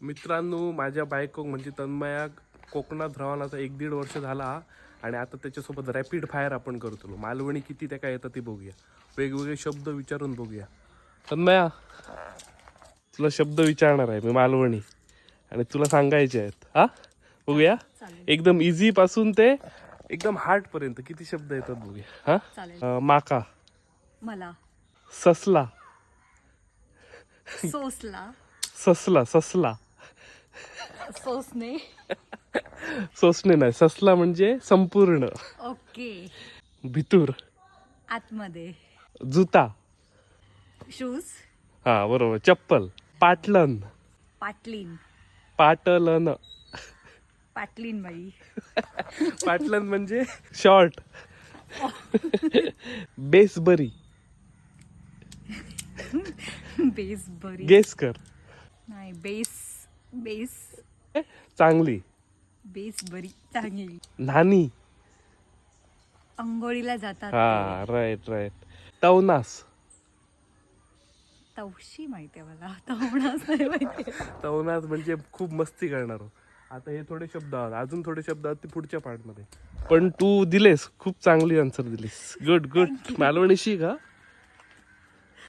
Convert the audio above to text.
मित्रांनो, माझ्या बायको म्हणजे तन्मया कोकणात राहून आता 1-1.5 वर्ष झाला आणि आता त्याच्यासोबत रॅपिड फायर आपण करतो. मालवणी किती त्या काय येतं ते बघूया, वेगवेगळे शब्द विचारून बघूया. तन्मया, तुला शब्द विचारणार आहे मी मालवणी आणि तुला सांगायचे आहेत. हा, बघूया. एकदम इझी पासून ते एकदम हार्ड पर्यंत किती शब्द येतात बघूया. हा, माका, मला, ससला, सोसला, ससला, ससला, सोसने. सोसणे नाही, ससला म्हणजे संपूर्ण. ओके. भितूर, आतमध्ये. जुता, शूज. हा बरोबर, चप्पल, पाटलन, पाटलीन. पाटलन, पाटलीन बाई. पाटलन म्हणजे शॉर्ट. बेसबरी, बेस बरी. गेस कर. नाही, बेस. बेस. चांगली. बेस बरी चांगली. नानी. अंघोळीला जातात हा, ते. Right right. तवनास. तवशी माहितीये मला, तवणाच नाही माहिती. तवनास म्हणजे खूप मस्ती करणार. आता हे थोडे शब्द आहेत, अजून थोडे शब्द आहेत ते पुढच्या पार्ट मध्ये. पण तू दिलेस, खूप चांगली आन्सर दिलीस. Good good. मालवणी शिक. हा,